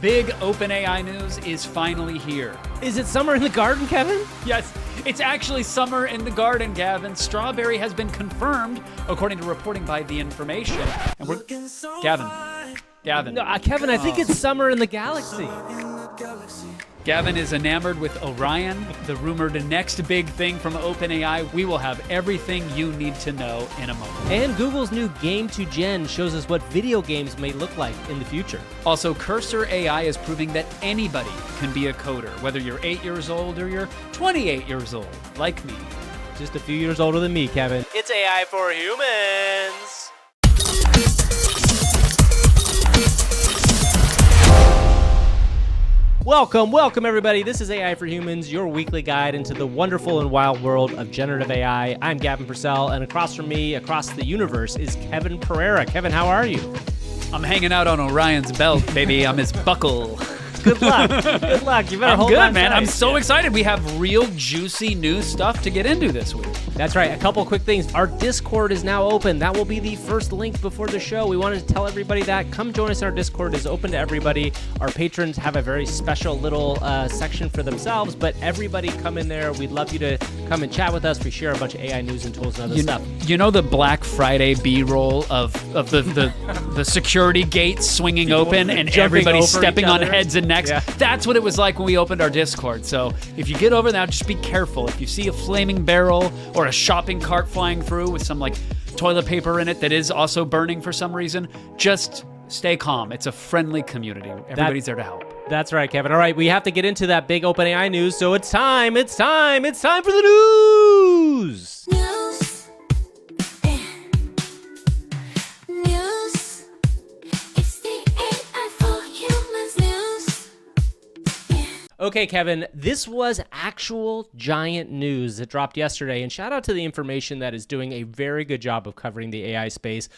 big OpenAI news is finally here. Is it summer in the garden, Kevin? Yes, it's actually summer in the garden, Gavin. Strawberry has been confirmed, according to reporting by The Information. And we're... Gavin. No, Kevin, I think it's summer in the galaxy. Gavin is enamored with Orion, the rumored next big thing from OpenAI. We will have everything you need to know in a moment. And Google's new GameNGen shows us what video games may look like in the future. Also, Cursor AI is proving that anybody can be a coder, whether you're 8 years old or you're 28 years old, like me. Just a few years older than me, Kevin. It's AI for humans. Welcome everybody. This is AI for Humans, your weekly guide into the wonderful and wild world of generative AI. I'm Gavin Purcell, and across from me, across the universe, is Kevin Pereira. Kevin, how are you? I'm hanging out on Orion's belt, baby. I'm his buckle. Good luck. Good luck. You better I'm hold good, on man. tight. I'm so excited. We have real juicy new stuff to get into this week. That's right. A couple quick things. Our Discord is now open. That will be the first link before the show. We wanted to tell everybody that. Come join us in our Discord. It's open to everybody. Our patrons have a very special little section for themselves, but everybody come in there. We'd love you to come and chat with us. We share a bunch of AI news and tools and other stuff. You know the Black Friday B-roll of the security gates swinging open and everybody stepping on heads and necks? Yeah. That's what it was like when we opened our Discord. So if you get over that, just be careful. If you see a flaming barrel or a shopping cart flying through with some like toilet paper in it that is also burning for some reason, just stay calm. It's a friendly community. Everybody's there to help. That's right, Kevin. All right, we have to get into that big OpenAI news, so it's time for the news. News. It's the AI for humans news. Okay, Kevin, this was actual giant news that dropped yesterday, and shout out to The Information that is doing a very good job of covering the AI space.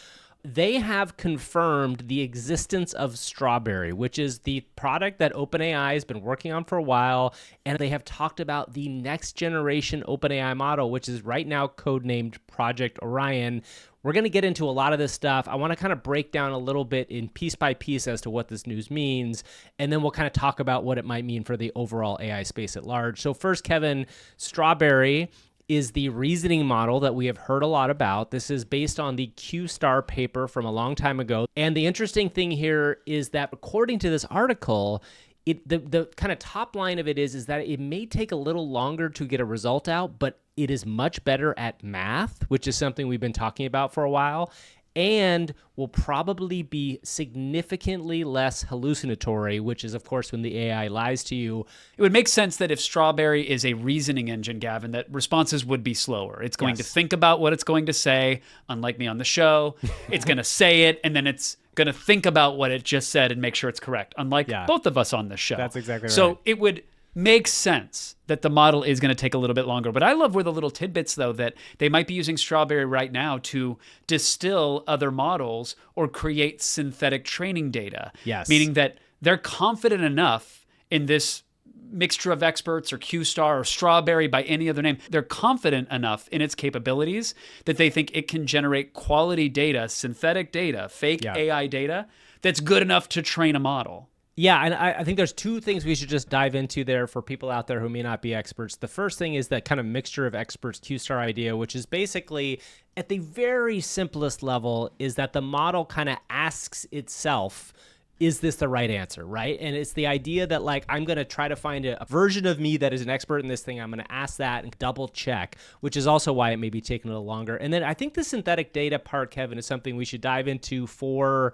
They have confirmed the existence of Strawberry, which is the product that OpenAI has been working on for a while, and they have talked about the next generation OpenAI model, which is right now codenamed Project Orion. We're going to get into a lot of this stuff. I want to kind of break down a little bit in piece by piece as to what this news means, and then we'll kind of talk about what it might mean for the overall AI space at large. So first, Kevin, Strawberry is the reasoning model that we have heard a lot about. This is based on the Q-Star paper from a long time ago. And the interesting thing here is that according to this article, the kind of top line of it is that it may take a little longer to get a result out, but it is much better at math, which is something we've been talking about for a while, and will probably be significantly less hallucinatory, which is, of course, when the AI lies to you. It would make sense that if Strawberry is a reasoning engine, Gavin, that responses would be slower. It's going to think about what it's going to say, unlike me on the show. It's going to say it, and then it's going to think about what it just said and make sure it's correct, unlike both of us on this show. That's exactly right. So it would make sense that the model is going to take a little bit longer. But I love where the little tidbits, though, that they might be using Strawberry right now to distill other models or create synthetic training data. Yes. Meaning that they're confident enough in this mixture of experts or Q-Star or Strawberry by any other name. They're confident enough in its capabilities that they think it can generate quality data, synthetic data, fake AI data that's good enough to train a model. Yeah, and I think there's two things we should just dive into there for people out there who may not be experts. The first thing is that kind of mixture of experts Q-Star idea, which is basically at the very simplest level is that the model kind of asks itself, is this the right answer, right? And it's the idea that like, I'm going to try to find a version of me that is an expert in this thing. I'm going to ask that and double check, which is also why it may be taking a little longer. And then I think the synthetic data part, Kevin, is something we should dive into for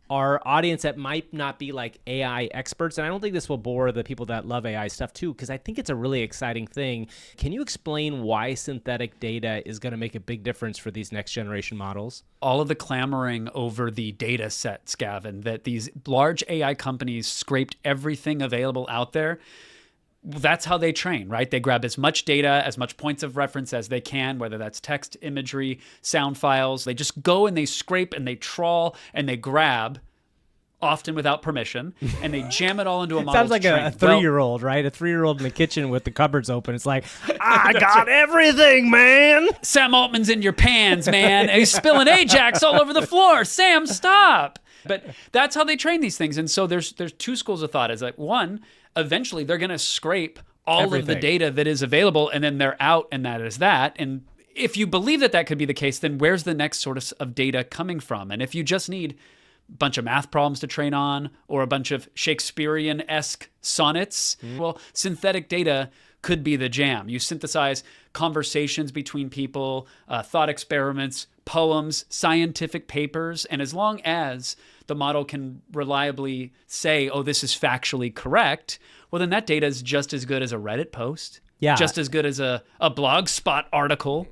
our audience that might not be like AI experts. And I don't think this will bore the people that love AI stuff too, because I think it's a really exciting thing. Can you explain why synthetic data is going to make a big difference for these next generation models? All of the clamoring over the data sets, Gavin, that these large AI companies scraped everything available out there. That's how they train, right? They grab as much data, as much points of reference as they can, whether that's text, imagery, sound files. They just go and they scrape and they trawl and they grab, often without permission, and they jam it all into a model. Sounds like a 3-year-old, right? A 3-year-old in the kitchen with the cupboards open. It's like, I got everything, man. Sam Altman's in your pans, man. He's spilling Ajax all over the floor. Sam, stop. But that's how they train these things. And so there's two schools of thought. Is like, one, eventually they're going to scrape all of the Everything. data that is available, and then they're out, and that is that. And if you believe that could be the case, then where's the next sort of data coming from? And if you just need a bunch of math problems to train on, or a bunch of Shakespearean-esque sonnets, well, synthetic data could be the jam. You synthesize conversations between people, thought experiments, poems, scientific papers, and as long as the model can reliably say, oh, this is factually correct, well, then that data is just as good as a Reddit post, just as good as a Blogspot article.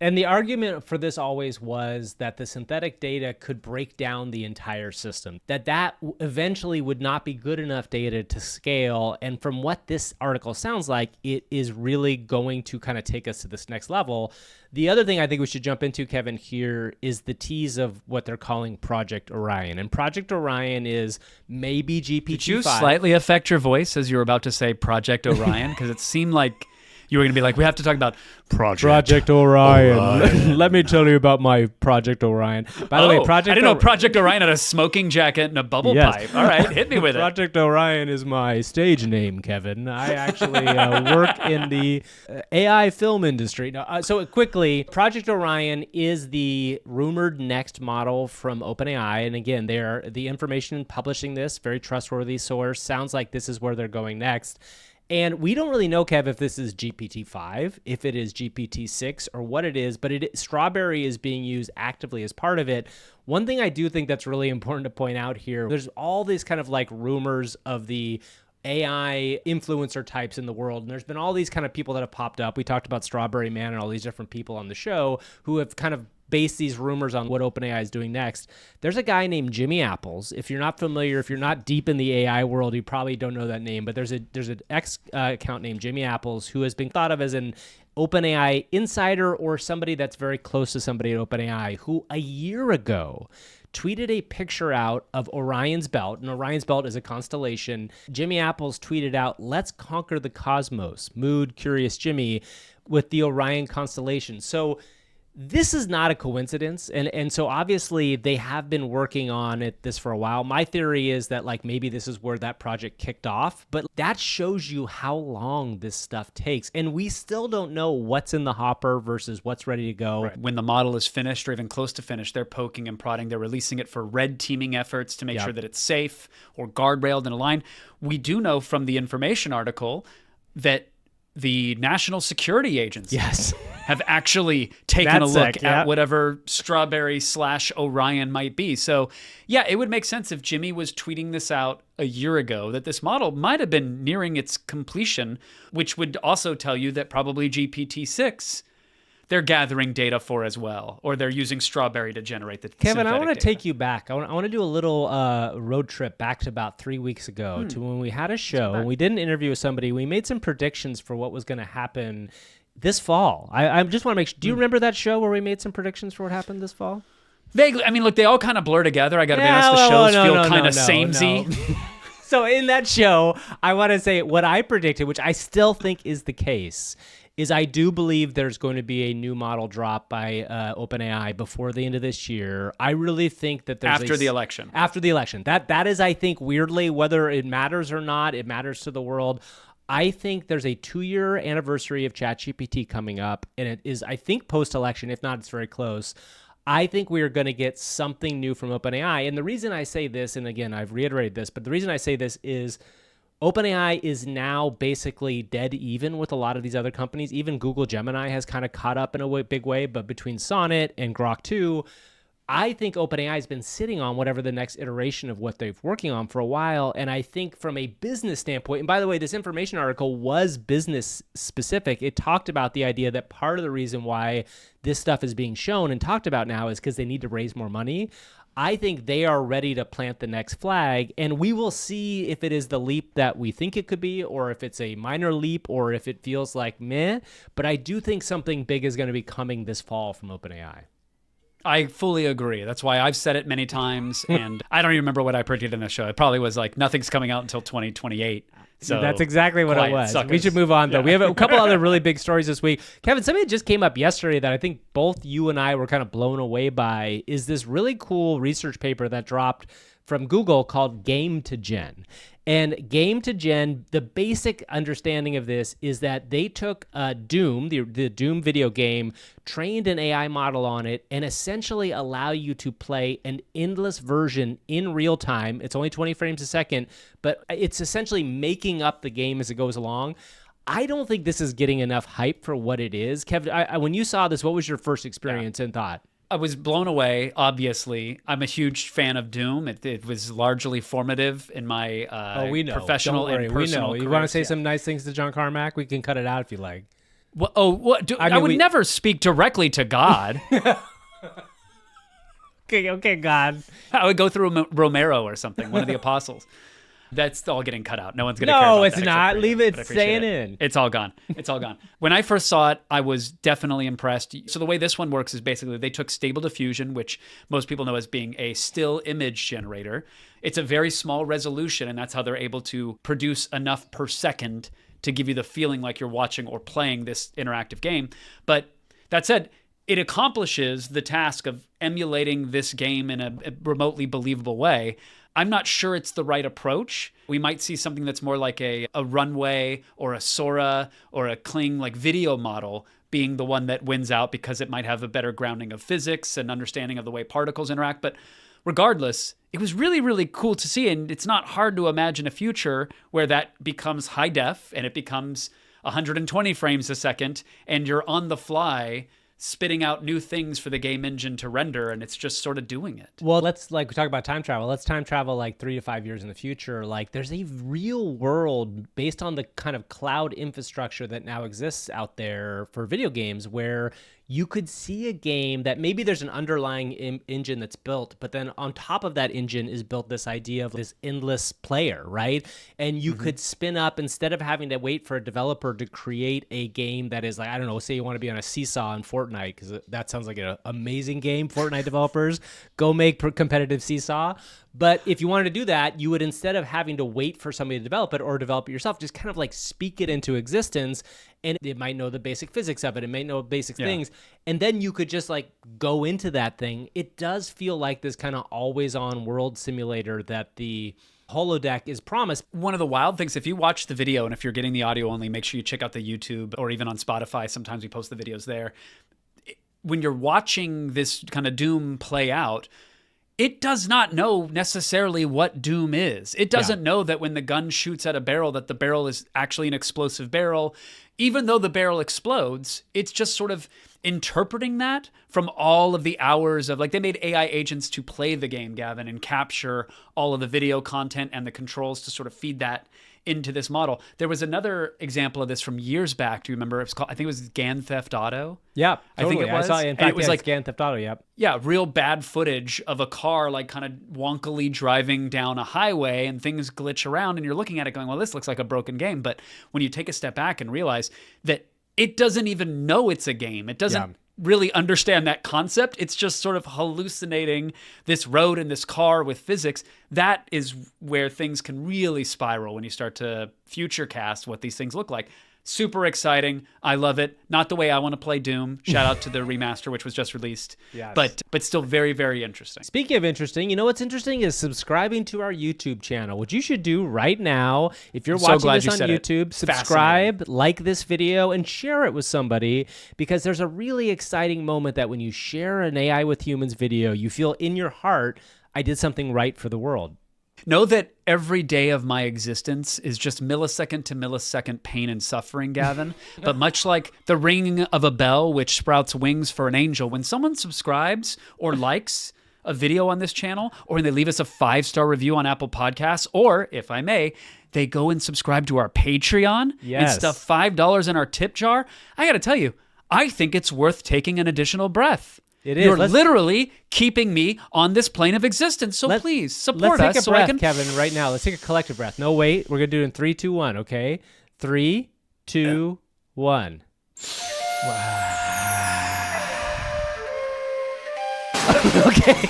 And the argument for this always was that the synthetic data could break down the entire system, that eventually would not be good enough data to scale. And from what this article sounds like, it is really going to kind of take us to this next level. The other thing I think we should jump into, Kevin, here is the tease of what they're calling Project Orion. And Project Orion is maybe GPT-5. Did you slightly affect your voice as you were about to say Project Orion? Because it seemed like you were going to be like, we have to talk about Project Orion. Let me tell you about my Project Orion. By the way, I didn't know Project Orion had a smoking jacket and a bubble pipe. All right, hit me with it. Project Orion is my stage name, Kevin. I actually work in the AI film industry. No, so quickly, Project Orion is the rumored next model from OpenAI. And again, the information publishing this, very trustworthy source. Sounds like this is where they're going next. And we don't really know, Kev, if this is GPT-5, if it is GPT-6, or what it is, but Strawberry is being used actively as part of it. One thing I do think that's really important to point out here, there's all these kind of like rumors of the AI influencer types in the world. And there's been all these kind of people that have popped up. We talked about Strawberry Man and all these different people on the show who have kind of based these rumors on what OpenAI is doing next. There's a guy named Jimmy Apples. If you're not familiar, if you're not deep in the AI world, you probably don't know that name, but there's an X account named Jimmy Apples who has been thought of as an OpenAI insider or somebody that's very close to somebody at OpenAI who a year ago tweeted a picture out of Orion's belt, and Orion's belt is a constellation. Jimmy Apples tweeted out, "Let's conquer the cosmos, mood, curious Jimmy," with the Orion constellation. So this is not a coincidence. And so obviously they have been working on this for a while. My theory is that like maybe this is where that project kicked off, but that shows you how long this stuff takes. And we still don't know what's in the hopper versus what's ready to go. Right. When the model is finished or even close to finished, they're poking and prodding. They're releasing it for red teaming efforts to make sure that it's safe or guardrailed and aligned. We do know from the information article that the national security agencies have actually taken a look at whatever Strawberry/Orion might be. So yeah, it would make sense if Jimmy was tweeting this out a year ago that this model might have been nearing its completion, which would also tell you that probably GPT-6 they're gathering data for as well, or they're using Strawberry to generate the Kevin, I want to data. take you back. I want to do a little road trip back to about 3 weeks ago to when we had a show and we did an interview with somebody. We made some predictions for what was going to happen this fall. I just want to make sure. Do you remember that show where we made some predictions for what happened this fall? Vaguely. I mean, look, they all kind of blur together. I got to be honest, the shows feel kind of samey. So in that show, I want to say what I predicted, which I still think is the case, is I do believe there's going to be a new model drop by OpenAI before the end of this year. I really think that there's After the election. After the election. That is, I think, weirdly, whether it matters or not, it matters to the world. I think there's a 2-year anniversary of ChatGPT coming up, and it is, I think, post-election. If not, it's very close. I think we are going to get something new from OpenAI. And the reason I say this, and again, I've reiterated this, but the reason I say this is OpenAI is now basically dead even with a lot of these other companies. Even Google Gemini has kind of caught up in a big way, but between Sonnet and Grok 2, I think OpenAI has been sitting on whatever the next iteration of what they're working on for a while. And I think from a business standpoint, and by the way, this information article was business specific. It talked about the idea that part of the reason why this stuff is being shown and talked about now is because they need to raise more money. I think they are ready to plant the next flag, and we will see if it is the leap that we think it could be, or if it's a minor leap, or if it feels like meh. But I do think something big is going to be coming this fall from OpenAI. I fully agree. That's why I've said it many times, and I don't even remember what I predicted in the show. It probably was like nothing's coming out until 2028. So that's exactly what it quiet was. suckers. We should move on, though. We have a couple other really big stories this week. Kevin, something that just came up yesterday that I think both you and I were kind of blown away by is this really cool research paper that dropped from Google called GameNGen. And GameNGen, the basic understanding of this is that they took Doom, the Doom video game, trained an AI model on it, and essentially allow you to play an endless version in real time. It's only 20 frames a second, but it's essentially making up the game as it goes along. I don't think this is getting enough hype for what it is. Kevin, when you saw this, what was your first experience and thought? I was blown away, obviously. I'm a huge fan of Doom. It was largely formative in my professional Don't worry. and personal You want to careers. say some nice things to John Carmack? We can cut it out if you like. I would never speak directly to God. Okay, God. I would go through Romero or something, one of the apostles. That's all getting cut out. No one's going to care about No, it's that not. except for Leave you, it but I appreciate staying it. in. It's all gone. It's all gone. When I first saw it, I was definitely impressed. So the way this one works is basically they took Stable Diffusion, which most people know as being a still image generator. It's a very small resolution, and that's how they're able to produce enough per second to give you the feeling like you're watching or playing this interactive game. But that said, it accomplishes the task of emulating this game in a remotely believable way. I'm not sure it's the right approach. We might see something that's more like a Runway or a Sora or a Kling like video model being the one that wins out because it might have a better grounding of physics and understanding of the way particles interact. But regardless, it was really, really cool to see. And it's not hard to imagine a future where that becomes high def and it becomes 120 frames a second and you're on the fly spitting out new things for the game engine to render, and it's just sort of doing it. Well, let's we talk about time travel. Let's time travel like 3 to 5 years in the future. Like there's a real world based on the kind of cloud infrastructure that now exists out there for video games where you could see a game that maybe there's an underlying engine that's built, but then on top of that engine is built this idea of this endless player, right? And you could spin up, instead of having to wait for a developer to create a game that is like, I don't know, say you want to be on a seesaw in Fortnite, because that sounds like an amazing game. Fortnite developers, go make competitive seesaw. But if you wanted to do that, you would, instead of having to wait for somebody to develop it or develop it yourself, just kind of like speak it into existence. And it might know the basic physics of it. It might know basic things. And then you could just like go into that thing. It does feel like this kind of always on world simulator that the holodeck is promised. One of the wild things, if you watch the video, and if you're getting the audio only, make sure you check out the YouTube or even on Spotify. Sometimes we post the videos there. When you're watching this kind of Doom play out, it does not know necessarily what Doom is. It doesn't know that when the gun shoots at a barrel, that the barrel is actually an explosive barrel. Even though the barrel explodes, it's just sort of interpreting that from all of the hours of, like, they made AI agents to play the game, Gavin, and capture all of the video content and the controls to sort of feed that into this model. There was another example of this from years back. Do you remember? It was called, I think it was Gan Theft Auto. Yeah, I think it was. I saw it. In And fact, it was yeah, like it's Gan Theft Auto. Yep. Yeah, real bad footage of a car like kind of wonkily driving down a highway and things glitch around and you're looking at it going, well, this looks like a broken game. But when you take a step back and realize that it doesn't even know it's a game, it doesn't really understand that concept. It's just sort of hallucinating this road and this car with physics. That is where things can really spiral when you start to future cast what these things look like. Super exciting. I love it. Not the way I want to play Doom. Shout out to the remaster, which was just released. Yes. But still very, very interesting. Speaking of interesting, you know what's interesting is subscribing to our YouTube channel, which you should do right now. If you're So watching glad this you on said it. YouTube, subscribe, like this video, and share it with somebody, because there's a really exciting moment that when you share an AI with Humans video, you feel in your heart, I did something right for the world. Know that every day of my existence is just millisecond to millisecond pain and suffering, Gavin. But much like the ringing of a bell, which sprouts wings for an angel, when someone subscribes or likes a video on this channel, or when they leave us a 5-star review on Apple Podcasts, or, if I may, they go and subscribe to our Patreon and stuff $5 in our tip jar, I got to tell you, I think it's worth taking an additional breath. It is. You're literally keeping me on this plane of existence. So please support us. Let's take a so breath, I can... Kevin, right now. Let's take a collective breath. No, wait. We're going to do it in 3, 2, 1, okay? 3, 2, 1. Wow. Okay.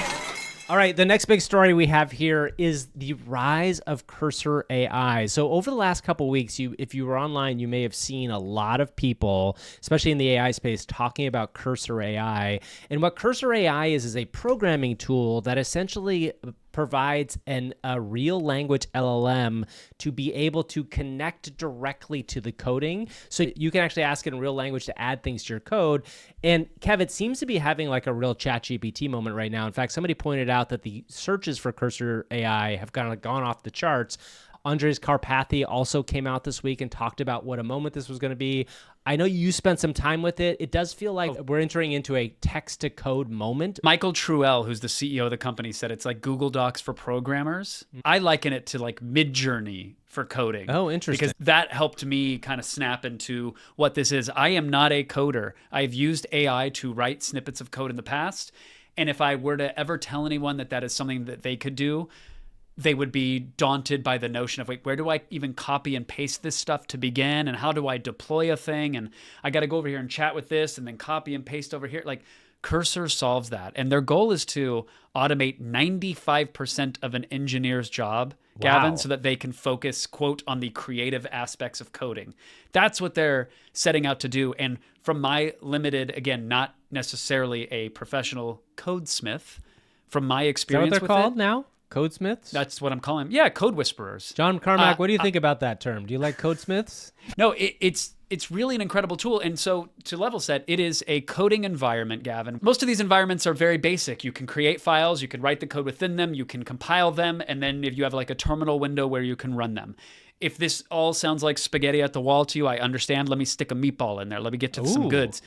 All right, the next big story we have here is the rise of cursor AI. So over the last couple weeks, if you were online, you may have seen a lot of people, especially in the AI space, talking about cursor AI. And what cursor AI is a programming tool that essentially provides a real language LLM to be able to connect directly to the coding. So you can actually ask it in real language to add things to your code. And Kev, it seems to be having like a real ChatGPT moment right now. In fact, somebody pointed out that the searches for cursor AI have kind of gone off the charts. Andres Karpathy also came out this week and talked about what a moment this was going to be. I know you spent some time with it. It does feel like we're entering into a text-to-code moment. Michael Truell, who's the CEO of the company, said it's like Google Docs for programmers. I liken it to like Midjourney for coding. Oh, interesting. Because that helped me kind of snap into what this is. I am not a coder. I've used AI to write snippets of code in the past. And if I were to ever tell anyone that that is something that they could do, they would be daunted by the notion of, wait, where do I even copy and paste this stuff to begin? And how do I deploy a thing? And I got to go over here and chat with this and then copy and paste over here. Like Cursor solves that. And their goal is to automate 95% of an engineer's job, Gavin, so that they can focus, quote, on the creative aspects of coding. That's what they're setting out to do. And from my limited, again, not necessarily a professional codesmith, from my experience Is that what they're with called it, now? Codesmiths? that's what I'm calling them. Yeah, code whisperers. John Carmack, what do you think about that term? Do you like codesmiths? No, it's really an incredible tool. And so to level set, it is a coding environment, Gavin. Most of these environments are very basic. You can create files, you can write the code within them, you can compile them, and then if you have like a terminal window where you can run them. If this all sounds like spaghetti at the wall to you, I understand. Let me stick a meatball in there. Let me get to some goods.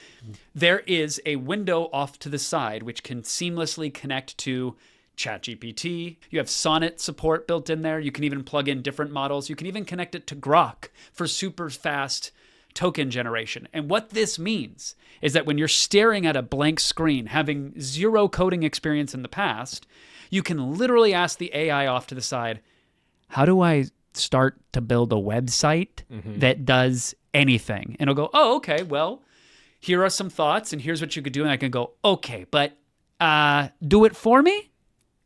There is a window off to the side which can seamlessly connect to ChatGPT. You have Sonnet support built in there. You can even plug in different models. You can even connect it to Grok for super fast token generation. And what this means is that when you're staring at a blank screen, having zero coding experience in the past, you can literally ask the AI off to the side, how do I start to build a website that does anything? And it'll go, oh, okay, well, here are some thoughts and here's what you could do. And I can go, okay, but do it for me?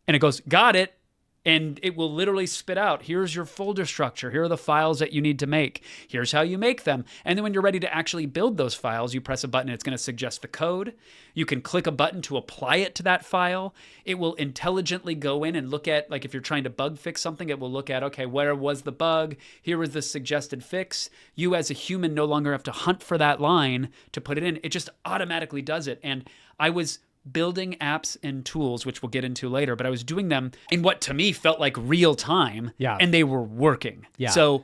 And it goes, got it. And it will literally spit out, here's your folder structure. Here are the files that you need to make. Here's how you make them. And then when you're ready to actually build those files, you press a button. It's going to suggest the code. You can click a button to apply it to that file. It will intelligently go in and look at, like if you're trying to bug fix something, it will look at, okay, where was the bug? Here was the suggested fix. You as a human no longer have to hunt for that line to put it in. It just automatically does it. And I was building apps and tools, which we'll get into later, but I was doing them in what to me felt like real time, and they were working. So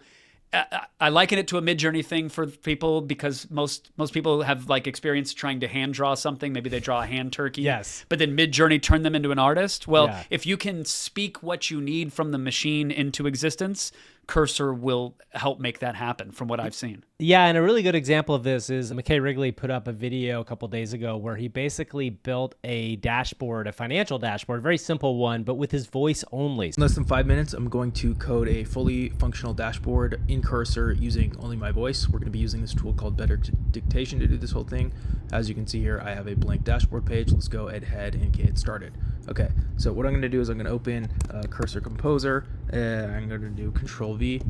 I liken it to a Midjourney thing for people because most people have like experience trying to hand draw something. Maybe they draw a hand turkey. Yes. But then Midjourney turned them into an artist. Well, if you can speak what you need from the machine into existence, Cursor will help make that happen from what I've seen. Yeah, and a really good example of this is McKay Wrigley put up a video a couple days ago where he basically built a dashboard, a financial dashboard, a very simple one, but with his voice only. In less than 5 minutes, I'm going to code a fully functional dashboard in Cursor using only my voice. We're going to be using this tool called Better Dictation to do this whole thing. As you can see here, I have a blank dashboard page. Let's go ahead and get started. Okay, so what I'm going to do is I'm going to open Cursor Composer. I'm going to do Control V.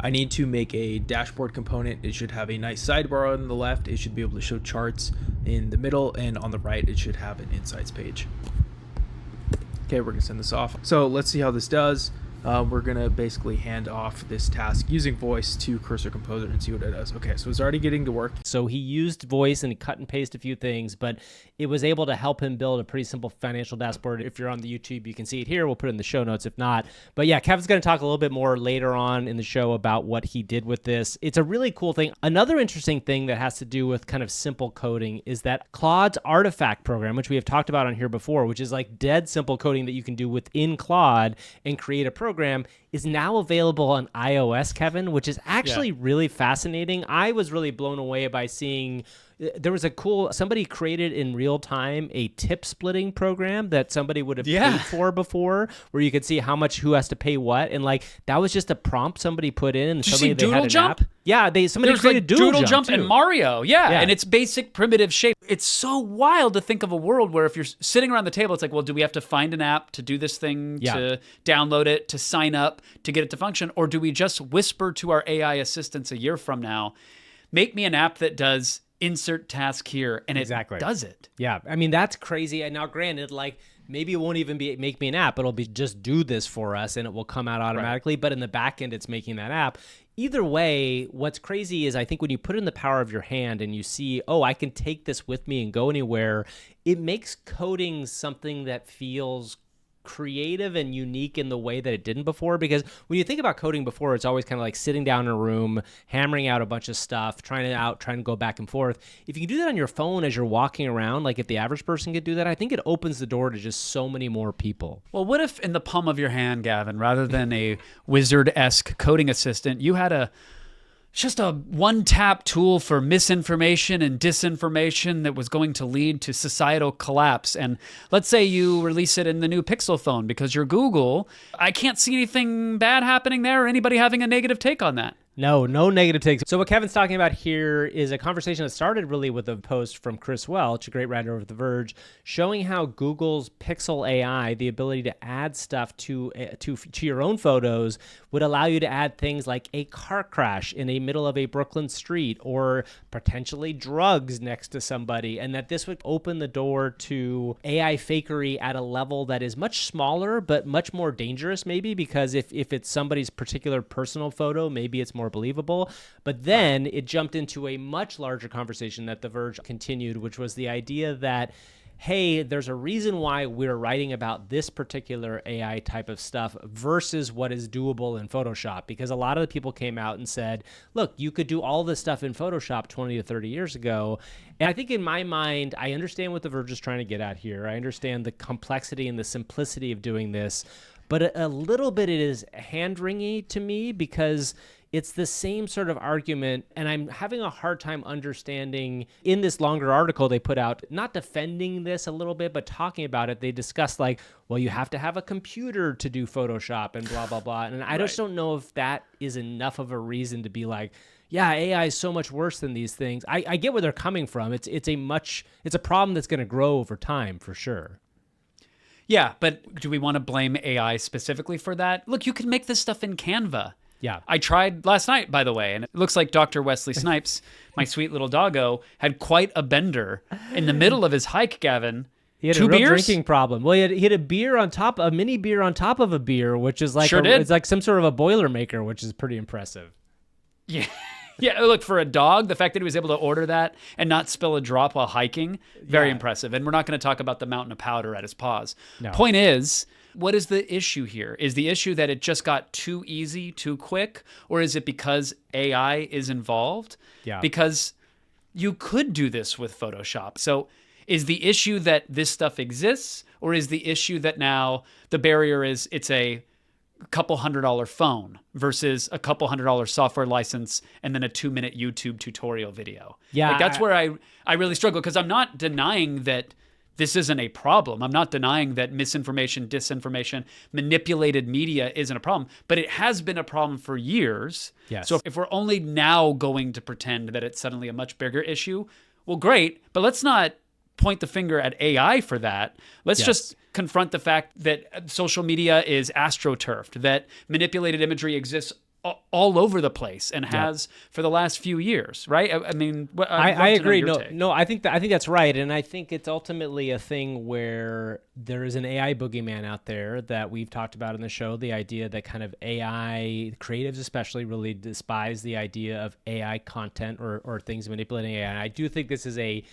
I need to make a dashboard component. It should have a nice sidebar on the left. It should be able to show charts in the middle, and on the right, it should have an insights page. Okay, we're gonna send this off. So let's see how this does. We're gonna basically hand off this task using voice to Cursor Composer and see what it does. Okay, so it's already getting to work. So he used voice and he cut and pasted a few things, but it was able to help him build a pretty simple financial dashboard. If you're on the YouTube, you can see it here. We'll put it in the show notes if not. But yeah, Kevin's going to talk a little bit more later on in the show about what he did with this. It's a really cool thing. Another interesting thing that has to do with kind of simple coding is that Claude's artifact program, which we have talked about on here before, which is like dead simple coding that you can do within Claude and create a program, is now available on iOS, Kevin, which is actually really fascinating. I was really blown away by seeing there was somebody created in real time a tip splitting program that somebody would have paid for before, where you could see who has to pay what. And like, that was just a prompt somebody put in, and Did you suddenly see they had Doodle an Jump? app. Yeah, somebody created like Doodle Jump and too. Mario. Yeah, and it's basic primitive shape. It's so wild to think of a world where if you're sitting around the table, it's like, well, do we have to find an app to do this thing, to download it, to sign up, to get it to function? Or do we just whisper to our AI assistants a year from now, make me an app that does insert task here, and it does it. Yeah, I mean, that's crazy. And now granted, like, maybe it won't even be make me an app. It'll be just do this for us, and it will come out automatically. Right. But in the back end, it's making that app. Either way, what's crazy is I think when you put it in the power of your hand and you see, oh, I can take this with me and go anywhere, it makes coding something that feels creative and unique in the way that it didn't before. Because when you think about coding before, it's always kind of like sitting down in a room, hammering out a bunch of stuff, trying to go back and forth. If you can do that on your phone as you're walking around, like if the average person could do that, I think it opens the door to just so many more people. Well, what if in the palm of your hand, Gavin, rather than a wizard-esque coding assistant, you had just a one-tap tool for misinformation and disinformation that was going to lead to societal collapse? And let's say you release it in the new Pixel phone because you're Google. I can't see anything bad happening there or anybody having a negative take on that. No negative takes. So what Kevin's talking about here is a conversation that started really with a post from Chris Welch, a great writer over at The Verge, showing how Google's Pixel AI, the ability to add stuff to your own photos, would allow you to add things like a car crash in the middle of a Brooklyn street, or potentially drugs next to somebody, and that this would open the door to AI fakery at a level that is much smaller but much more dangerous, maybe, because if it's somebody's particular personal photo, maybe it's more believable. But then it jumped into a much larger conversation that The Verge continued, which was the idea that, hey, there's a reason why we're writing about this particular AI type of stuff versus what is doable in Photoshop. Because a lot of the people came out and said, look, you could do all this stuff in Photoshop 20 to 30 years ago. And I think in my mind, I understand what The Verge is trying to get at here. I understand the complexity and the simplicity of doing this. But a little bit it is hand-wringy to me, because it's the same sort of argument, and I'm having a hard time understanding. In this longer article they put out, not defending this a little bit, but talking about it, they discussed like, well, you have to have a computer to do Photoshop and blah, blah, blah. And I just don't know if that is enough of a reason to be like, yeah, AI is so much worse than these things. I get where they're coming from. It's a problem that's going to grow over time for sure. Yeah, but do we want to blame AI specifically for that? Look, you can make this stuff in Canva. Yeah. I tried last night, by the way, and it looks like Dr. Wesley Snipes, my sweet little doggo, had quite a bender in the middle of his hike, Gavin. He had 2 a real beers? drinking problem. Well, he had a mini beer on top of a beer, which is like it's like some sort of a Boilermaker, which is pretty impressive. Yeah. Yeah, look, for a dog, the fact that he was able to order that and not spill a drop while hiking, very impressive. And we're not going to talk about the mountain of powder at his paws. No. Point is, what is the issue here? Is the issue that it just got too easy, too quick? Or is it because AI is involved? Yeah. Because you could do this with Photoshop. So is the issue that this stuff exists? Or is the issue that now the barrier is it's a couple $100 phone versus a couple $100 software license and then a 2-minute YouTube tutorial video? Yeah. Like that's where I really struggle, because I'm not denying that this isn't a problem. I'm not denying that misinformation, disinformation, manipulated media isn't a problem, but it has been a problem for years. Yes. So if we're only now going to pretend that it's suddenly a much bigger issue, well, great, but let's not point the finger at AI for that. Let's just confront the fact that social media is astroturfed, that manipulated imagery exists all over the place and has for the last few years, right? I mean, I agree. No, I think that's right, and I think it's ultimately a thing where there is an AI boogeyman out there that we've talked about in the show. The idea that kind of AI creatives, especially, really despise the idea of AI content or things manipulating AI. And I do think this is a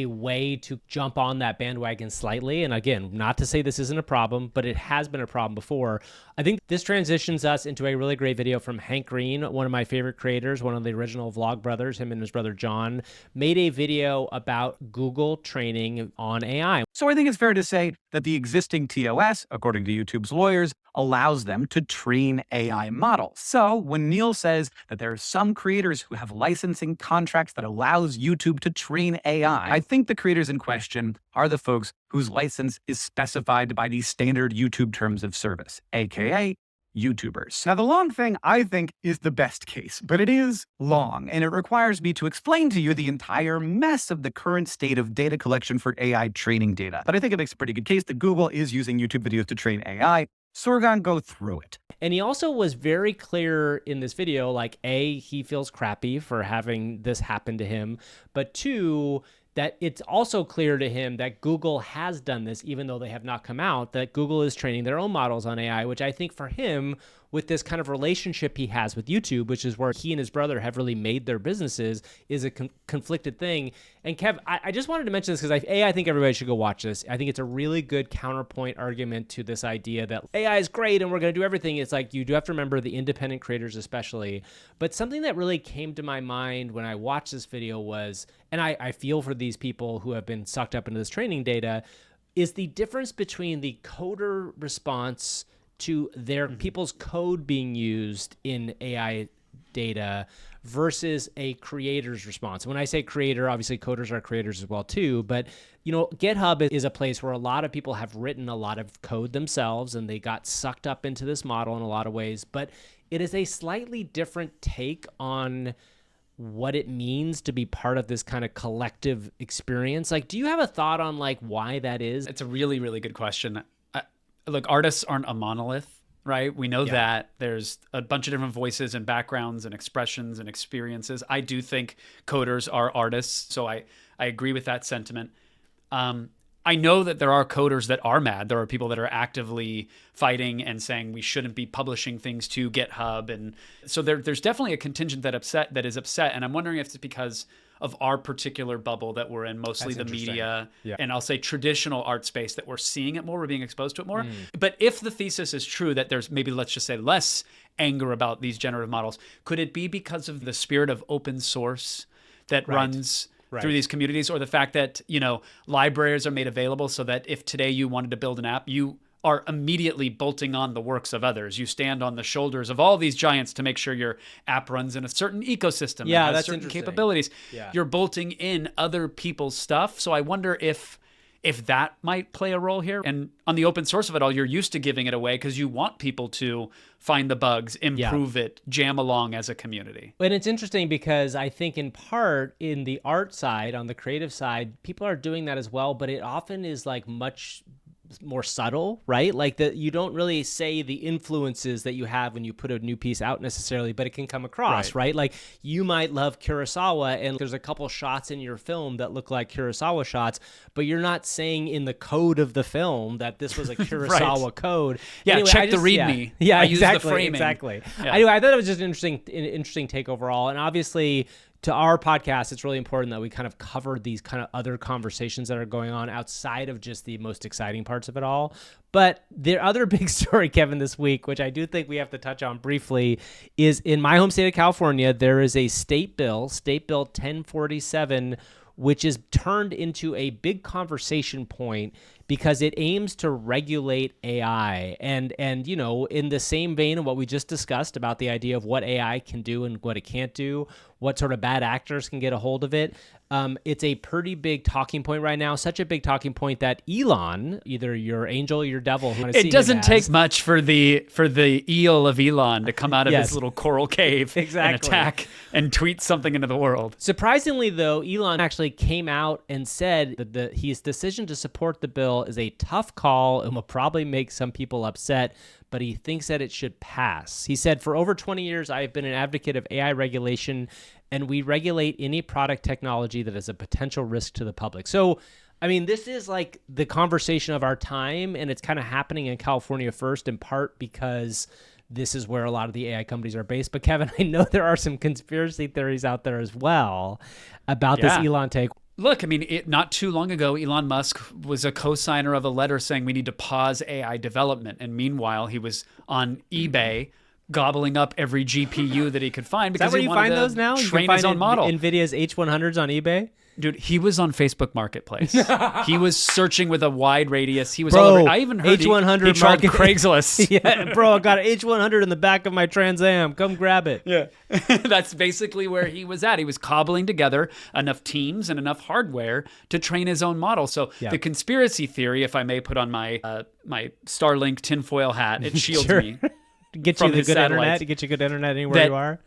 way to jump on that bandwagon slightly. And again, not to say this isn't a problem, but it has been a problem before. I think this transitions us into a really great video from Hank Green, one of my favorite creators, one of the original Vlog brothers. Him and his brother John made a video about Google training on AI. So I think it's fair to say that the existing TOS, according to YouTube's lawyers, allows them to train AI models. So when Neil says that there are some creators who have licensing contracts that allows YouTube to train AI, I think the creators in question are the folks whose license is specified by the standard YouTube terms of service, aka YouTubers. Now, the long thing, I think, is the best case, but it is long, and it requires me to explain to you the entire mess of the current state of data collection for AI training data. But I think it makes a pretty good case that Google is using YouTube videos to train AI, so we're gonna go through it. And he also was very clear in this video, like, A, he feels crappy for having this happen to him, but two, that it's also clear to him that Google has done this, even though they have not come out, that Google is training their own models on AI, which I think for him, with this kind of relationship he has with YouTube, which is where he and his brother have really made their businesses, is a conflicted thing. And Kev, I just wanted to mention this because I think everybody should go watch this. I think it's a really good counterpoint argument to this idea that AI is great and we're going to do everything. It's like, you do have to remember the independent creators especially. But something that really came to my mind when I watched this video was, and I feel for these people who have been sucked up into this training data, is the difference between the coder response to their people's code being used in AI data versus a creator's response. When I say creator, obviously coders are creators as well too, but you know, GitHub is a place where a lot of people have written a lot of code themselves and they got sucked up into this model in a lot of ways, but it is a slightly different take on what it means to be part of this kind of collective experience. Like, do you have a thought on like why that is? It's a really, really good question. Look, artists aren't a monolith, right? We know that there's a bunch of different voices and backgrounds and expressions and experiences. I do think coders are artists, so I agree with that sentiment. I know that there are coders that are mad. There are people that are actively fighting and saying we shouldn't be publishing things to GitHub. And so there's definitely a contingent that is upset. And I'm wondering if it's because of our particular bubble that we're in, mostly the media, and I'll say traditional art space, that we're seeing it more, we're being exposed to it more. But if the thesis is true that there's maybe, let's just say, less anger about these generative models, could it be because of the spirit of open source that runs through these communities, or the fact that, you know, libraries are made available so that if today you wanted to build an app, you are immediately bolting on the works of others. You stand on the shoulders of all these giants to make sure your app runs in a certain ecosystem. Yeah, and has that's certain interesting. capabilities. Yeah. You're bolting in other people's stuff. So I wonder if that might play a role here. And on the open source of it all, you're used to giving it away because you want people to find the bugs, improve it, jam along as a community. And it's interesting because I think in part in the art side, on the creative side, people are doing that as well, but it often is like much more subtle, right? Like that you don't really say the influences that you have when you put a new piece out necessarily, but it can come across, right? Like you might love Kurosawa and there's a couple shots in your film that look like Kurosawa shots, but you're not saying in the code of the film that this was a Kurosawa code. Yeah, anyway, check the README. Yeah, I exactly, use the framing. exactly. Yeah. Anyway, I thought it was just an interesting take overall. And obviously to our podcast, it's really important that we kind of cover these kind of other conversations that are going on outside of just the most exciting parts of it all. But the other big story, Kevin, this week, which I do think we have to touch on briefly, is in my home state of California, there is a state bill 1047, which is turned into a big conversation point because it aims to regulate AI. And you know, in the same vein of what we just discussed about the idea of what AI can do and what it can't do, what sort of bad actors can get a hold of it, it's a pretty big talking point right now, such a big talking point that Elon, either your angel or your devil, it doesn't take much for the eel of Elon to come out of his little coral cave and attack and tweet something into the world. Surprisingly, though, Elon actually came out and said that his decision to support the bill is a tough call and will probably make some people upset, but he thinks that it should pass. He said, for over 20 years, I have been an advocate of AI regulation, and we regulate any product technology that is a potential risk to the public. So, I mean, this is like the conversation of our time, and it's kind of happening in California first, in part because this is where a lot of the AI companies are based. But Kevin, I know there are some conspiracy theories out there as well about this Elon take. Look, I mean, not too long ago, Elon Musk was a co-signer of a letter saying we need to pause AI development. And meanwhile, he was on eBay gobbling up every GPU that he could find because he wanted to train his own model. NVIDIA's H100s on eBay? Dude, he was on Facebook Marketplace. He was searching with a wide radius. He was Bro, all over. I even heard H100 he trolled market- Craigslist. Yeah, bro, I got an H100 in the back of my Trans Am. Come grab it. Yeah. That's basically where he was at. He was cobbling together enough teams and enough hardware to train his own model. So the conspiracy theory, if I may put on my my Starlink tinfoil hat, it shields Sure. me. Get From you the his good internet. satellites. To get you good internet anywhere That- you are.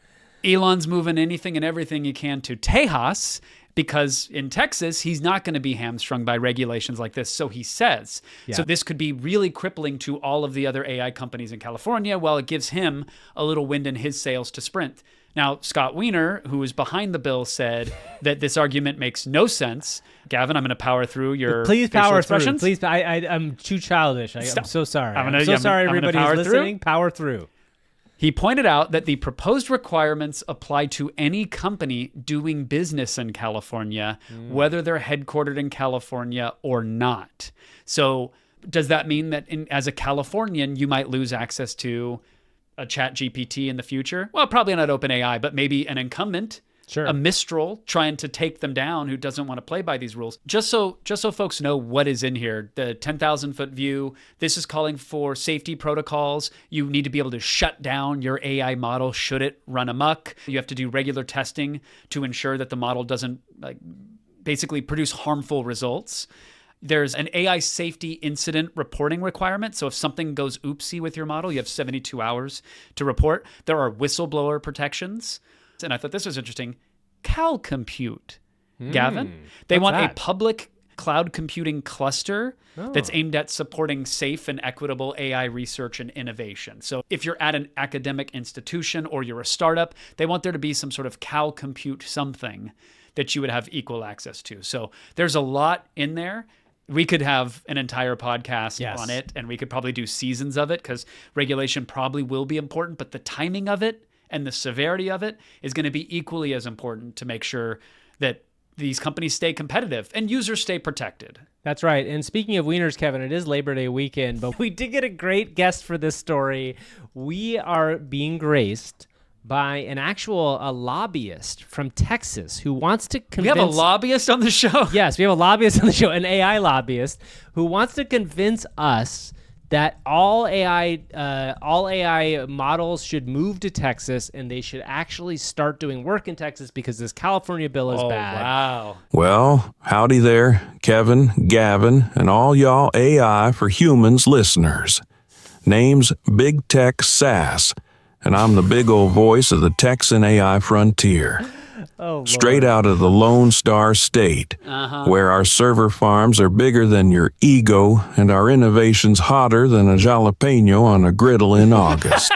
Elon's moving anything and everything he can to Tejas because in Texas, he's not going to be hamstrung by regulations like this, so he says. So this could be really crippling to all of the other AI companies in California, while it gives him a little wind in his sails to sprint. Now, Scott Wiener, who is behind the bill, said that this argument makes no sense. Gavin, I'm going to power through your Please facial power through. expressions. Please, I'm too childish. I'm so sorry. I'm I'm gonna- so I'm sorry, gonna everybody power who's through. listening. Power through. He pointed out that the proposed requirements apply to any company doing business in California, whether they're headquartered in California or not. So does that mean that as a Californian, you might lose access to a chat GPT in the future? Well, probably not OpenAI, but maybe an incumbent, a Mistral trying to take them down who doesn't want to play by these rules. Just so folks know what is in here, the 10,000-foot view, this is calling for safety protocols. You need to be able to shut down your AI model should it run amok. You have to do regular testing to ensure that the model doesn't basically produce harmful results. There's an AI safety incident reporting requirement. So if something goes oopsie with your model, you have 72 hours to report. There are whistleblower protections. And I thought this was interesting. Cal Compute, Gavin. They want a public cloud computing cluster that's aimed at supporting safe and equitable AI research and innovation. So if you're at an academic institution or you're a startup, they want there to be some sort of Cal Compute something that you would have equal access to. So there's a lot in there. We could have an entire podcast on it, and we could probably do seasons of it because regulation probably will be important, but the timing of it and the severity of it is going to be equally as important to make sure that these companies stay competitive and users stay protected. That's right. And speaking of wieners, Kevin, it is Labor Day weekend, but we did get a great guest for this story. We are being graced by a lobbyist from Texas who wants to convince... We have a lobbyist on the show? Yes, we have a lobbyist on the show, an AI lobbyist, who wants to convince us that all AI models should move to Texas and they should actually start doing work in Texas because this California bill is bad. Wow. Well, howdy there, Kevin, Gavin, and all y'all AI for Humans listeners. Name's Big Tech Sass, and I'm the big old voice of the Texan AI frontier. Oh, Straight out of the Lone Star State, where our server farms are bigger than your ego and our innovations hotter than a jalapeno on a griddle in August.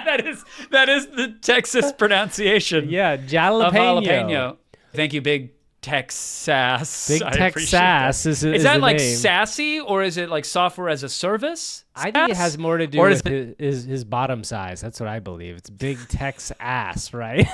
That is the Texas pronunciation. Yeah, Of jalapeno. jalapeno. Thank you, Big Tech Sass. Big I Tech appreciate Sass that. is Is the that like name. sassy or is it like software as a service? I think it Sass? has more to do Or with is his bottom size. That's what I believe. It's Big Tech's ass, right?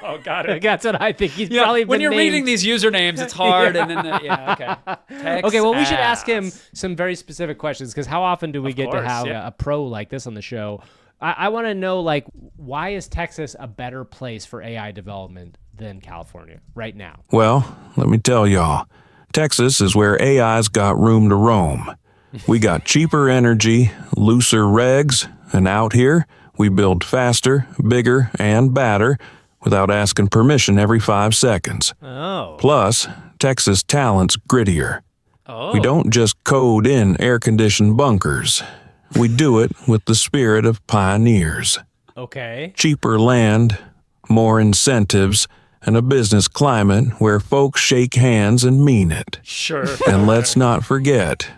Oh, got it. That's what I think. He's Yeah, probably when been you're named- reading these usernames, it's hard. And then, okay. Tex Okay, well, we should ask him ass. some very specific questions because how often do we get to course, have yeah. a pro like this on the show? I want to know, like, why is Texas a better place for AI development than California right now? Well, let me tell y'all, Texas is where AI's got room to roam. We got cheaper energy, looser regs, and out here, we build faster, bigger, and badder without asking permission every 5 seconds. Oh. Plus, Texas talent's grittier. Oh. We don't just code in air-conditioned bunkers. We do it with the spirit of pioneers. Okay. Cheaper land, more incentives, and a business climate where folks shake hands and mean it. Sure. And let's not forget,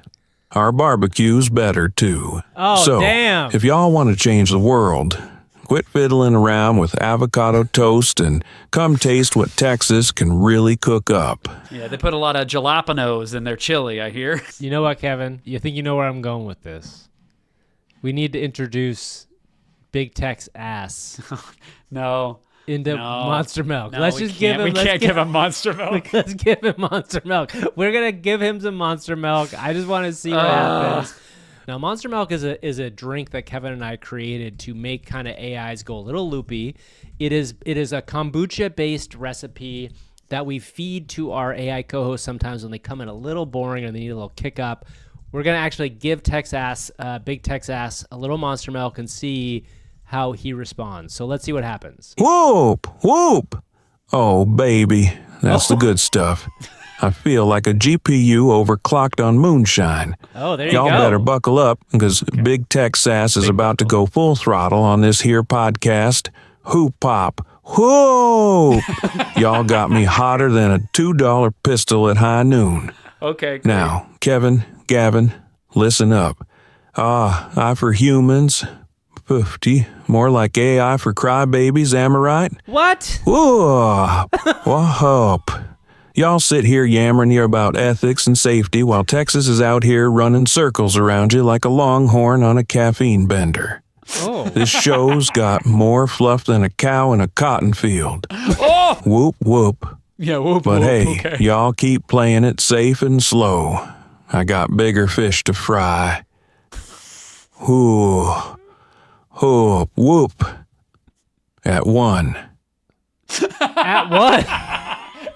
our barbecue's better too. Oh, so, damn. if y'all want to change the world, quit fiddling around with avocado toast and come taste what Texas can really cook up. Yeah, they put a lot of jalapenos in their chili, I hear. You know what, Kevin? You think you know where I'm going with this? We need to introduce Big Tech's ass No. into No. Monster Milk. No, let's we just give can't. him. We let's can't give him monster milk. Let's give him Monster Milk. We're gonna give him some Monster Milk. I just want to see what happens. Now, Monster Milk is a drink that Kevin and I created to make kind of AIs go a little loopy. It is a kombucha based recipe that we feed to our AI co-hosts sometimes when they come in a little boring or they need a little kick up. We're going to actually give Big Texas a little monster milk and see how he responds. So let's see what happens. Whoop, whoop. Oh, baby, that's the good stuff. I feel like a GPU overclocked on moonshine. Oh, there you Y'all go. better buckle up because Big Tech Sass is about to go full throttle on this here podcast. Hoop pop. Whoop! Y'all got me hotter than a $2 pistol at high noon. Okay, great. Now, Kevin, Gavin, listen up. I for humans. 50. More like AI for crybabies, am I right? What? Whoop! Whoop! Y'all sit here yammering here about ethics and safety while Texas is out here running circles around you like a longhorn on a caffeine bender. Oh. This show's got more fluff than a cow in a cotton field. Oh! Whoop, whoop. Yeah, whoop, But whoop, hey, okay. y'all keep playing it safe and slow. I got bigger fish to fry. Whoo. Whoop, whoop. At 1. At what?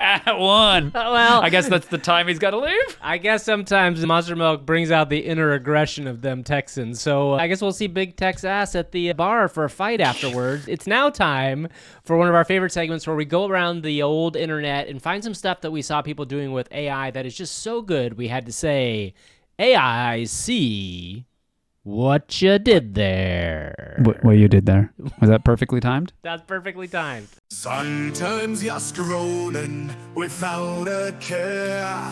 At 1. Well, I guess that's the time he's got to leave. I guess sometimes Monster Milk brings out the inner aggression of them Texans. So I guess we'll see Big Tex ass at the bar for a fight afterwards. It's now time for one of our favorite segments where we go around the old internet and find some stuff that we saw people doing with AI that is just so good we had to say, AI, see what you did there. What you did there. Was that perfectly timed? That's perfectly timed. Sometimes you're scrolling without a care.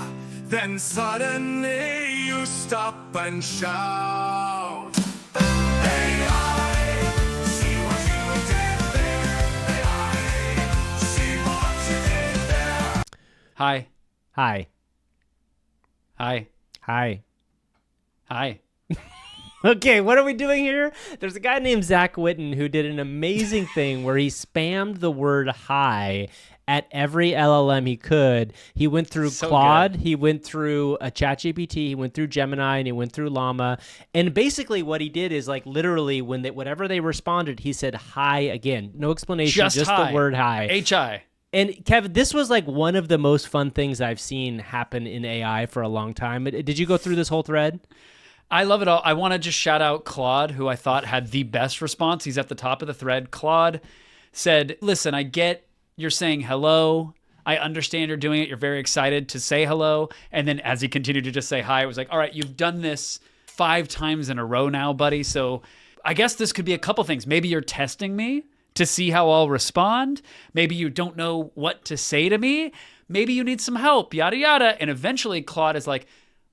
Then suddenly you stop and shout. AI, see what you did there. AI, see what you did there. Hi. Hi. Hi. Hi. Hi. Okay, what are we doing here? There's a guy named Zach Witten who did an amazing thing where he spammed the word hi at every LLM he could. He went through So Claude, good. he went through a ChatGPT, he went through Gemini, and he went through Llama. And basically what he did is like literally when whatever they responded, he said hi again. No explanation, just hi. the word hi. H-I. And Kevin, this was like one of the most fun things I've seen happen in AI for a long time. Did you go through this whole thread? I love it all. I want to just shout out Claude, who I thought had the best response. He's at the top of the thread. Claude said, listen, I get you're saying hello. I understand you're doing it. You're very excited to say hello. And then as he continued to just say hi, it was like, all right, you've done this 5 times in a row now, buddy. So I guess this could be a couple things. Maybe you're testing me to see how I'll respond. Maybe you don't know what to say to me. Maybe you need some help, yada, yada. And eventually Claude is like,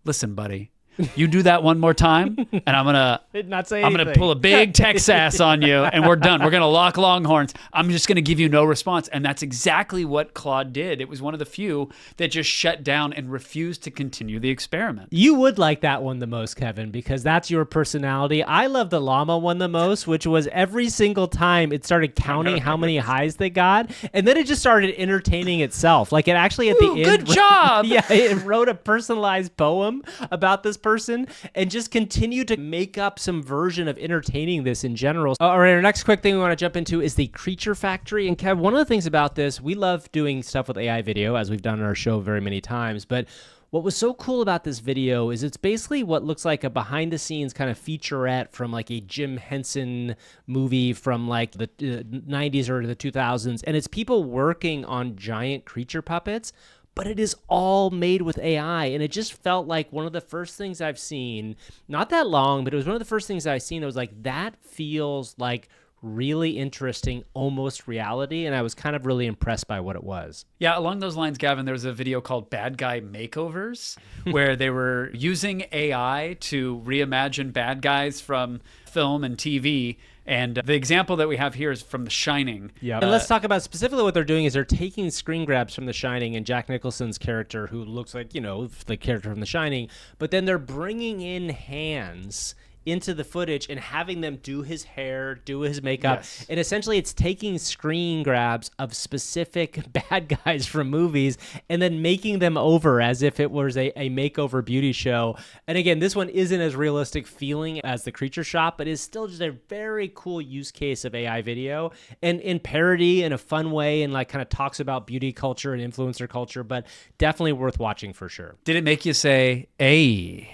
listen, buddy, you do that one more time, and I'm gonna pull a big Texas on you, and we're done. We're gonna lock longhorns. I'm just gonna give you no response, and that's exactly what Claude did. It was one of the few that just shut down and refused to continue the experiment. You would like that one the most, Kevin, because that's your personality. I love the llama one the most, which was every single time it started counting how many highs they got, and then it just started entertaining itself. Like it actually at the end. Good job. Yeah, it wrote a personalized poem about this person and just continued to make up some version of entertaining this in general. All right, our next quick thing we want to jump into is the Creature Factory. And Kev, one of the things about this, we love doing stuff with AI video, as we've done on our show very many times, but what was so cool about this video is it's basically what looks like a behind-the-scenes kind of featurette from like a Jim Henson movie from like the 90s or the 2000s, and it's people working on giant creature puppets, but it is all made with AI, and it just felt like one of the first things I've seen, not that long, but it was one of the first things I've seen that was like, that feels like really interesting, almost reality, and I was kind of really impressed by what it was. Yeah, along those lines, Gavin, there was a video called Bad Guy Makeovers where they were using AI to reimagine bad guys from film and TV. And the example that we have here is from The Shining. Yeah. And let's talk about specifically what they're doing is they're taking screen grabs from The Shining and Jack Nicholson's character, who looks like, you know, the character from The Shining, but then they're bringing in hands into the footage and having them do his hair, do his makeup. Yes. And essentially it's taking screen grabs of specific bad guys from movies and then making them over as if it was a makeover beauty show. And again, this one isn't as realistic feeling as the Creature Shop, but is still just a very cool use case of AI video and in parody in a fun way, and like kind of talks about beauty culture and influencer culture, but definitely worth watching for sure. Did it make you say, "Hey"?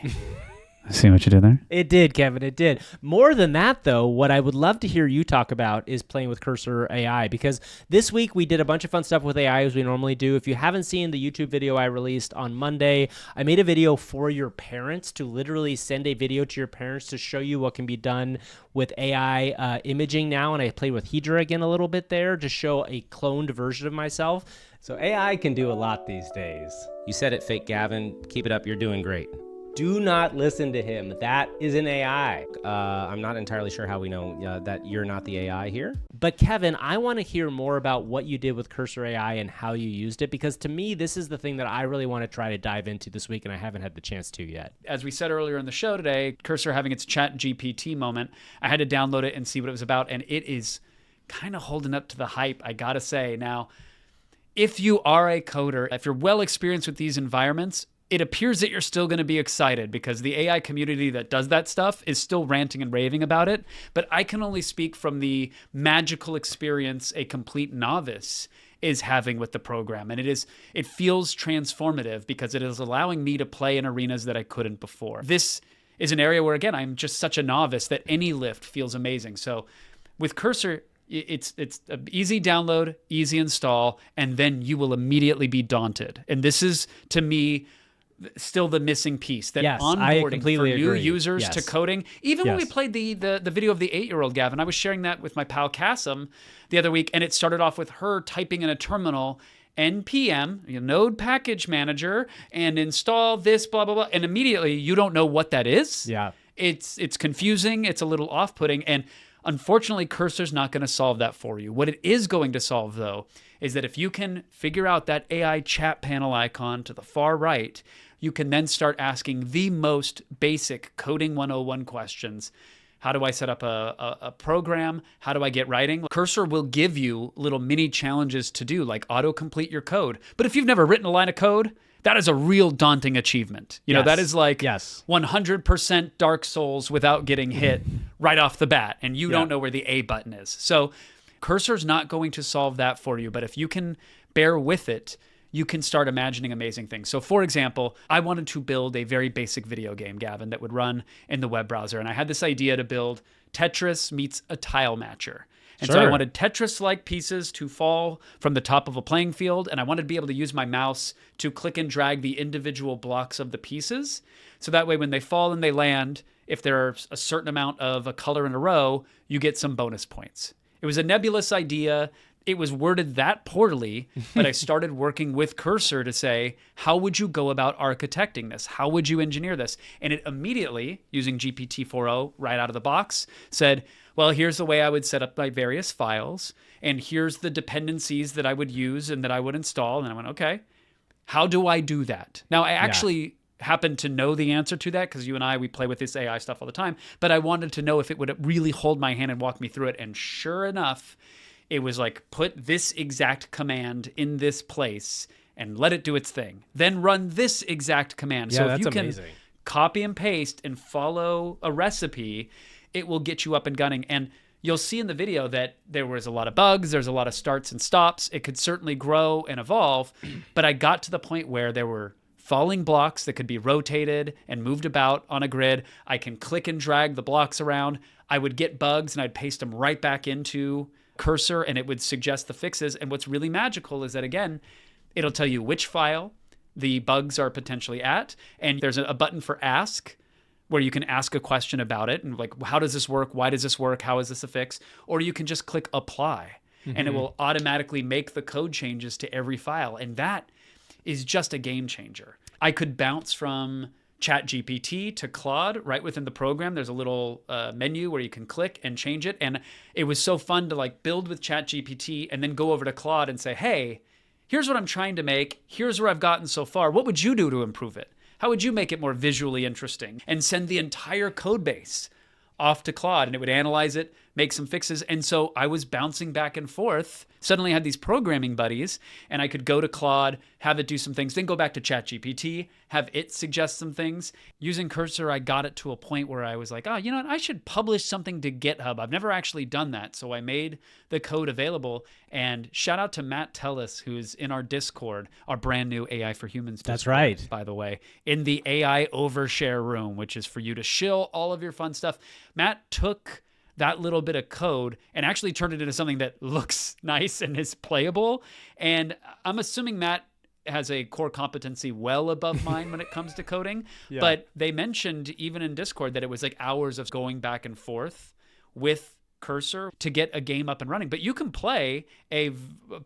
See what you did there? It did, Kevin. It did. More than that, though, what I would love to hear you talk about is playing with Cursor AI, because this week we did a bunch of fun stuff with AI as we normally do. If you haven't seen the YouTube video I released on Monday, I made a video for your parents to literally send a video to your parents to show you what can be done with AI imaging now. And I played with Hedra again a little bit there to show a cloned version of myself. So AI can do a lot these days. You said it, fake Gavin. Keep it up. You're doing great. Do not listen to him. That is an AI. I'm not entirely sure how we know that you're not the AI here. But Kevin, I want to hear more about what you did with Cursor AI and how you used it, because to me, this is the thing that I really want to try to dive into this week, and I haven't had the chance to yet. As we said earlier in the show today, Cursor having its Chat GPT moment, I had to download it and see what it was about, and it is kind of holding up to the hype, I gotta say. Now, if you are a coder, if you're well experienced with these environments, it appears that you're still going to be excited because the AI community that does that stuff is still ranting and raving about it. But I can only speak from the magical experience a complete novice is having with the program. And it feels transformative because it is allowing me to play in arenas that I couldn't before. This is an area where, again, I'm just such a novice that any lift feels amazing. So with Cursor, it's an easy download, easy install, and then you will immediately be daunted. And this is, to me, still the missing piece, that Yes, I onboarding for completely new agree. users Yes. to coding. Even when we Yes. played the video of the 8-year-old Gavin, I was sharing that with my pal Kasim the other week, and it started off with her typing in a terminal, npm, node package manager, and install this, blah, blah, blah. And immediately you don't know what that is. Yeah. It's confusing. It's a little off-putting. And unfortunately, Cursor's not going to solve that for you. What it is going to solve, though, is that if you can figure out that AI chat panel icon to the far right, you can then start asking the most basic coding 101 questions. How do I set up a program? How do I get writing? Cursor will give you little mini challenges to do, like autocomplete your code. But if you've never written a line of code, that is a real daunting achievement. You know, Yes. that is like Yes. 100% Dark Souls without getting hit right off the bat, and you don't know where the A button is. So Cursor's not going to solve that for you, but if you can bear with it, you can start imagining amazing things. So for example, I wanted to build a very basic video game, Gavin, that would run in the web browser. And I had this idea to build Tetris meets a tile matcher. And so I Sure. wanted Tetris-like pieces to fall from the top of a playing field, and I wanted to be able to use my mouse to click and drag the individual blocks of the pieces. So that way when they fall and they land, if there's a certain amount of a color in a row, you get some bonus points. It was a nebulous idea. It was worded that poorly, but I started working with Cursor to say, how would you go about architecting this? How would you engineer this? And it immediately, using GPT-4o right out of the box, said, well, here's the way I would set up my various files, and here's the dependencies that I would use and that I would install. And I went, okay, how do I do that? Now, I actually happen to know the answer to that because you and I, we play with this AI stuff all the time, but I wanted to know if it would really hold my hand and walk me through it. And sure enough, it was like, put this exact command in this place and let it do its thing. Then run this exact command. Yeah, so if that's you can amazing. copy and paste and follow a recipe, it will get you up and gunning. And you'll see in the video that there was a lot of bugs. There's a lot of starts and stops. It could certainly grow and evolve. But I got to the point where there were falling blocks that could be rotated and moved about on a grid. I can click and drag the blocks around. I would get bugs and I'd paste them right back into Cursor and it would suggest the fixes. And what's really magical is that, again, it'll tell you which file the bugs are potentially at. And there's a button for ask where you can ask a question about it and like, how does this work? Why does this work? How is this a fix? Or you can just click apply and it will automatically make the code changes to every file. And that is just a game changer. I could bounce from ChatGPT to Claude right within the program. There's a little menu where you can click and change it. And it was so fun to like build with ChatGPT and then go over to Claude and say, hey, here's what I'm trying to make. Here's where I've gotten so far. What would you do to improve it? How would you make it more visually interesting? And send the entire code base off to Claude, and it would analyze it, make some fixes. And so I was bouncing back and forth. Suddenly I had these programming buddies, and I could go to Claude, have it do some things, then go back to ChatGPT, have it suggest some things. Using Cursor, I got it to a point where I was like, oh, you know what? I should publish something to GitHub. I've never actually done that. So I made the code available. And shout out to Matt Tellis, who's in our Discord, our brand new AI for Humans Discord, That's right. by the way, in the AI overshare room, which is for you to shill all of your fun stuff. Matt took that little bit of code and actually turned it into something that looks nice and is playable. And I'm assuming Matt has a core competency well above mine when it comes to coding. But they mentioned even in Discord that it was like hours of going back and forth with Cursor to get a game up and running. But you can play a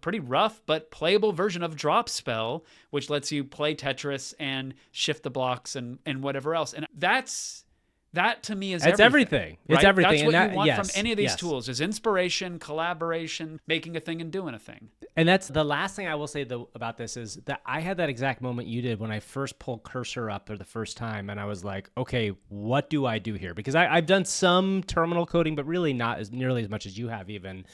pretty rough but playable version of Drop Spell, which lets you play Tetris and shift the blocks and whatever else. And that to me is It's everything. It's right? everything. That's what And you want yes, from any of these yes. tools is inspiration, collaboration, making a thing and doing a thing. And that's the last thing I will say about this is that I had that exact moment you did when I first pulled Cursor up for the first time. And I was like, okay, what do I do here? Because I've done some terminal coding, but really not as nearly as much as you have even.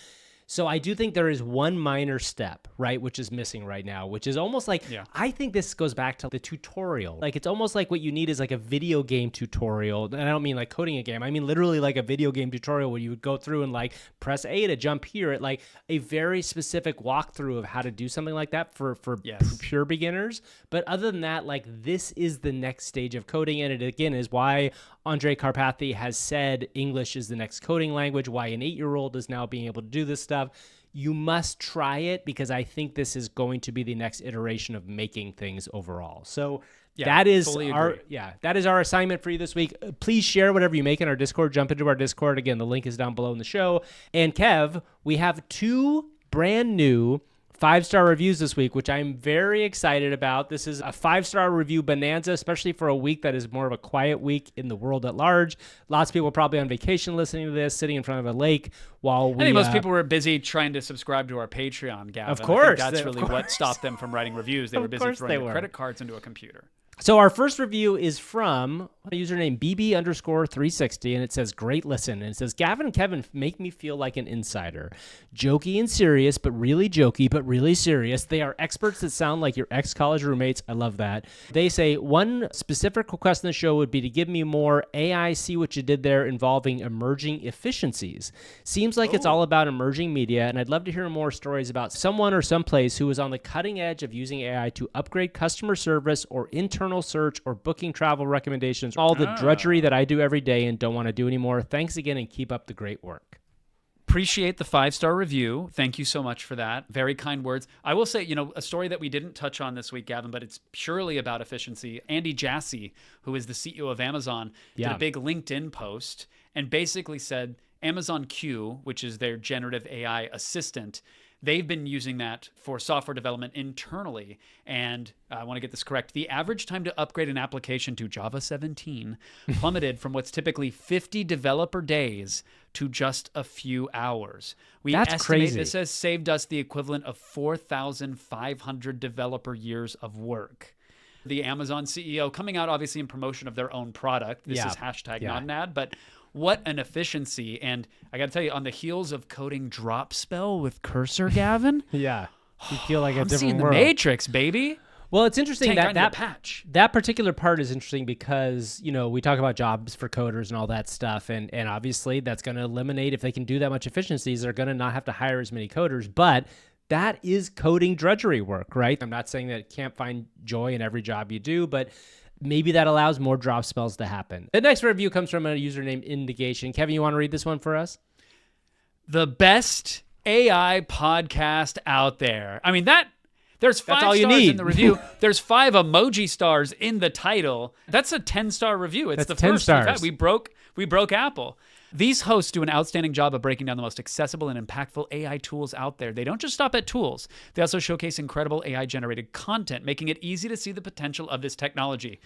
So I do think there is one minor step, right, which is missing right now, which is almost like, I think this goes back to the tutorial. Like, it's almost like what you need is like a video game tutorial. And I don't mean like coding a game. I mean literally like a video game tutorial where you would go through and like press A to jump here at like a very specific walkthrough of how to do something like that for pure beginners. But other than that, like this is the next stage of coding. And it again is why Andre Karpathy has said English is the next coding language, why an 8-year-old is now being able to do this stuff. You must try it because I think this is going to be the next iteration of making things overall. So that is our assignment for you this week. Please share whatever you make in our Discord. Jump into our Discord. Again, the link is down below in the show. And Kev, we have 2 brand new 5-star reviews this week, which I'm very excited about. This is a 5-star review bonanza, especially for a week that is more of a quiet week in the world at large. Lots of people probably on vacation listening to this, sitting in front of a lake while we... I think most people were busy trying to subscribe to our Patreon, Gavin. Of course. I think that's really what stopped them from writing reviews. They were busy throwing their credit cards into a computer. So our first review is from a username BB_360, and it says, great listen. And it says, Gavin and Kevin make me feel like an insider. Jokey and serious, but really jokey, but really serious. They are experts that sound like your ex-college roommates. I love that. They say, one specific request in the show would be to give me more AI, see what you did there, involving emerging efficiencies. Seems like it's all about emerging media, and I'd love to hear more stories about someone or someplace who is on the cutting edge of using AI to upgrade customer service or internal search or booking travel recommendations, all the drudgery that I do every day and don't want to do anymore. Thanks again and keep up the great work. Appreciate the 5-star review. Thank you so much for that. Very kind words. I will say, a story that we didn't touch on this week, Gavin, but it's purely about efficiency. Andy Jassy, who is the CEO of Amazon, did a big LinkedIn post and basically said Amazon Q, which is their generative AI assistant, they've been using that for software development internally. And I want to get this correct. The average time to upgrade an application to Java 17 plummeted from what's typically 50 developer days to just a few hours. We estimate crazy. This has saved us the equivalent of 4,500 developer years of work. The Amazon CEO coming out obviously in promotion of their own product. This is hashtag not an ad, but what an efficiency. And I got to tell you, on the heels of coding Drop Spell with Cursor, Gavin. You feel like a I'm different seeing world. the Matrix, baby. Well, it's interesting that patch. particular part is interesting because, we talk about jobs for coders and all that stuff. And obviously that's going to eliminate, if they can do that much efficiencies, they're going to not have to hire as many coders. But that is coding drudgery work, right? I'm not saying that it can't find joy in every job you do, but maybe that allows more drop spells to happen. The next review comes from a username Indication. Kevin, you want to read this one for us? The best AI podcast out there. I mean, there's 5 all you stars need. in the review. There's 5 emoji stars in the title. That's a 10-star review. It's That's the 10 first we've had. stars. We broke Apple. These hosts do an outstanding job of breaking down the most accessible and impactful AI tools out there. They don't just stop at tools. They also showcase incredible AI-generated content, making it easy to see the potential of this technology.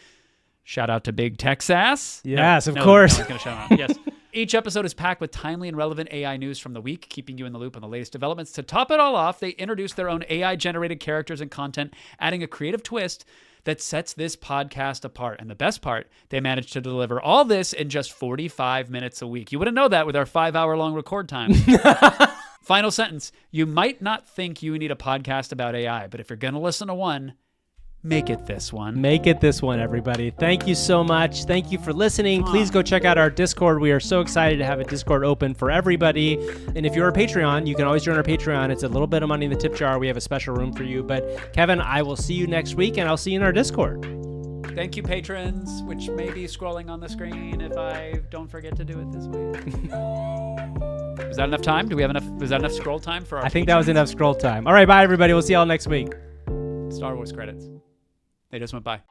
Shout out to Big Texas. Yes, of course. No, I was going to shout out. Yes. Each episode is packed with timely and relevant AI news from the week, keeping you in the loop on the latest developments. To top it all off, they introduce their own AI-generated characters and content, adding a creative twist that sets this podcast apart. And the best part, they managed to deliver all this in just 45 minutes a week. You wouldn't know that with our 5-hour-long record time. Final sentence. You might not think you need a podcast about AI, but if you're going to listen to one, make it this one. Make it this one, everybody. Thank you so much. Thank you for listening. Please go check out our Discord. We are so excited to have a Discord open for everybody. And if you're a Patreon, you can always join our Patreon. It's a little bit of money in the tip jar. We have a special room for you. But Kevin, I will see you next week, and I'll see you in our Discord. Thank you, patrons, which may be scrolling on the screen if I don't forget to do it this week. Was that enough time? Do we have enough? Was that enough scroll time for our I think that was enough scroll time. All right, bye, everybody. We'll see y'all next week. Star Wars credits? They just went by.